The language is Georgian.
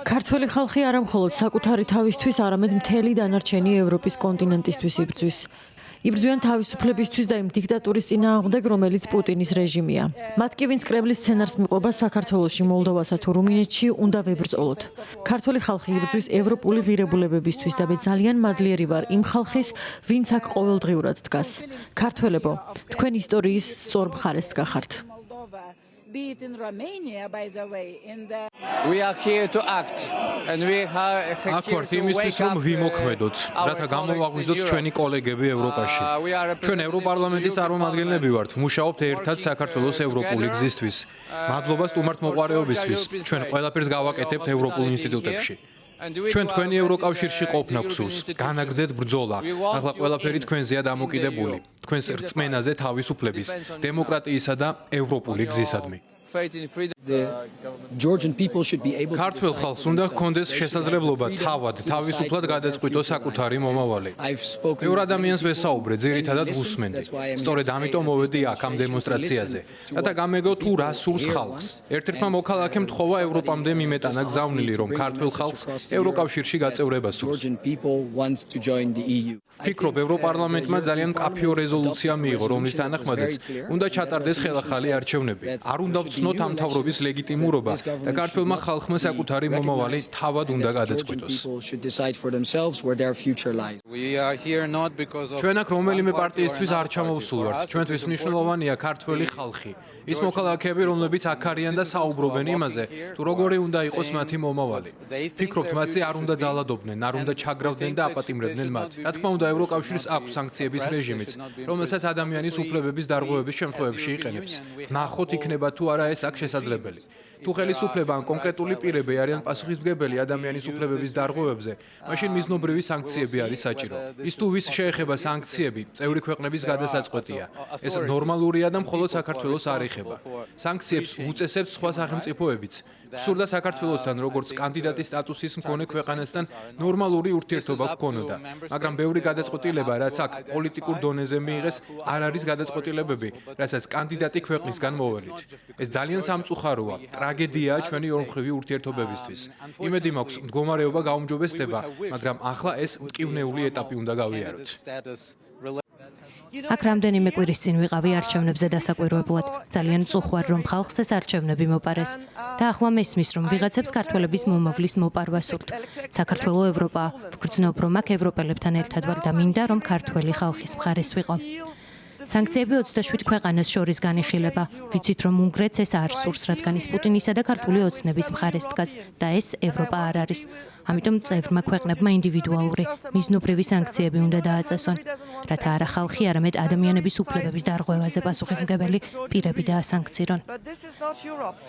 ქართველი ხალხი არა მხოლოდ საკუთარი თავისთვის, არამედ მთელი დანარჩენი ევროპის კონტინენტისთვის იბრძვის. იბრძვიან თავისუფლებისთვის და იმ დიქტატურის წინააღმდეგ, რომელიც პუტინის რეჟიმია. მათ კი ვინც კრემლის სცენარს მიყვება საქართველოში, მოლდოვასა თუ რუმინეთში, უნდა ვებრძოლოთ. ქართველი ხალხი იბრძვის ევროპული ღირებულებებისთვის და მე ძალიან მადლიერი ვარ იმ ხალხის, ვინც აქ ყოველდღიურად დგას. ქართველებო, თქვენ ისტორიის სწორ მხარეს დგახართ. Be it in Romania, by the way, We are here to act and we are აქ ვართ იმისთვის, რომ ვიმოქმედოთ, რათა გამოვაღვიძოთ ჩვენი კოლეგები ევროპაში. ჩვენ ევროპარლამენტის წარმომადგენლები ვართ, ვმუშაობთ ერთად საქართველოს ევროპული გზისთვის. მადლობა სტუმართმოყვარეობისთვის. ჩვენ ყველაფერს გავაკეთებთ ევროპულ ინსტიტუტებში. ჩვენ თქვენი ევროკავშირში ყოფნა გსურს, განაგრძეთ ბრძოლა. ახლა ყველაფერი თქვენზეა დამოკიდებული. თქვენს რწმენაზე თავისუფლების, დემოკრატიისა და ევროპული გზისადმი. ქართველ ხალხს უნდა ჰქონდეს შესაძლებლობა თავად, თავისუფლად გადაწყვიტოს საკუთარი მომავალი. ბევრ ადამიანს ვესაუბრე, ძირითადად ვუსმენდი. სწორედ ამიტომ მოვედი აქ ამ დემონსტრაციაზე, რათა გამეგო თუ რა სურს ხალხს. ერთ-ერთმა მოქალაქემ თხოვა ევროპამდე მიმეტანა გზავნილი, რომ ქართველ ხალხს ევროკავშირში გაწევრება სურს. ვფიქრობ, ევროპარლამენტმა ძალიან მკაფიო რეზოლუცია მიიღო, რომლის თანახმადაც უნდა ჩატარდეს ხელახალი არჩევნები. არ უნდა ვცნოთ ამ მთავრობის ლეგიტიმურობა და ქართველმა ხალხმა საკუთარი მომავალი თავად უნდა გადაწყვიტოს. ჩვენ აქ რომელიმე პარტიისთვის არ ჩამოვსულვართ. ჩვენთვის მნიშვნელოვანია ქართველი ხალხი. ის მოქალაქეები, რომლებიც აქ არიან და საუბრობენ იმაზე, თუ როგორი უნდა იყოს მათი მომავალი. ვფიქრობთ, მათზე არ უნდა ძალადობდნენ, არ უნდა ჩაგრავდნენ და აპატიმრებდნენ მათ. რა თქმა უნდა, ევროკავშირს აქვს სანქციების რეჟიმიც, რომელსაც ადამიანის უფლებების დარღვევების შემთხვევებში იყენებს. ნახოთ, იქნება თუ არა ეს აქ შესაძლებელი. თუ ხელისუფლება ან კონკრეტული პირები არიან პასუხისმგებელი ადამიანის უფლებების დარღვევებზე, მაშინ მიზნობრივი სანქციები არის საჭირო. ის თუ ვის შეეხება სანქციები, წევრი ქვეყნების გადასაწყვეტია. ეს ნორმალურია და მხოლოდ საქართველოს არ ეხება. სანქციებს უწესებთ სხვა სახელმწიფოებიც. გსურდა საქართველოსთან, როგორც კანდიდატის სტატუსის მქონე ქვეყანასთან ნორმალური ურთიერთობა გქონოდა, მაგრამ ბევრი გადაწყვეტილება, რაც აქ პოლიტიკურ დონეზე მიიღეს, არ არის გადაწყვეტილებები, რასაც კანდიდატი ქვეყნისგან მოვალით. ეს ძალიან სამწუხაროა. ტრაგედიაა ჩვენი ორმხრივი ურთიერთობებისთვის. იმედი მაქვს, მდგომარეობა გაუმჯობესდება, მაგრამ ახლა ეს მტკივნეული ეტაპი უნდა გავიაროთ. აქ რამდენიმე კვირის წინ ვიყავი არჩევნებზე დასაკვირვებლად. ძალიან მწუხვარ, რომ ხალხს ეს არჩევნები მოპარეს. და ახლა მესმის, რომ ვიღაცებს ქართველების მომავლის მოპარვა სურთ. საქართველო ევროპაა. ვგრძნობ, რომ აქ ევროპელებთან ერთად ვარ და მინდა, რომ ქართველი ხალხის მხარეს ვიყო. სანქციები 27 ქვეყანას შორის განიხილება. ვიცით, რომ უნგრეთს ეს არ სურს, რადგან ის პუტინისა და ქართული ოცნების მხარეს დგას და ეს ევროპა არ არის. ამიტომ წევრმა ქვეყნებმა ინდივიდუალური, მიზნობრივი სანქციები უნდა დააწესონ, რათა არა ხალხი, არამედ ადამიანების უფლებების დარღვევაზე პასუხისმგებელი პირები დაასანქცირონ.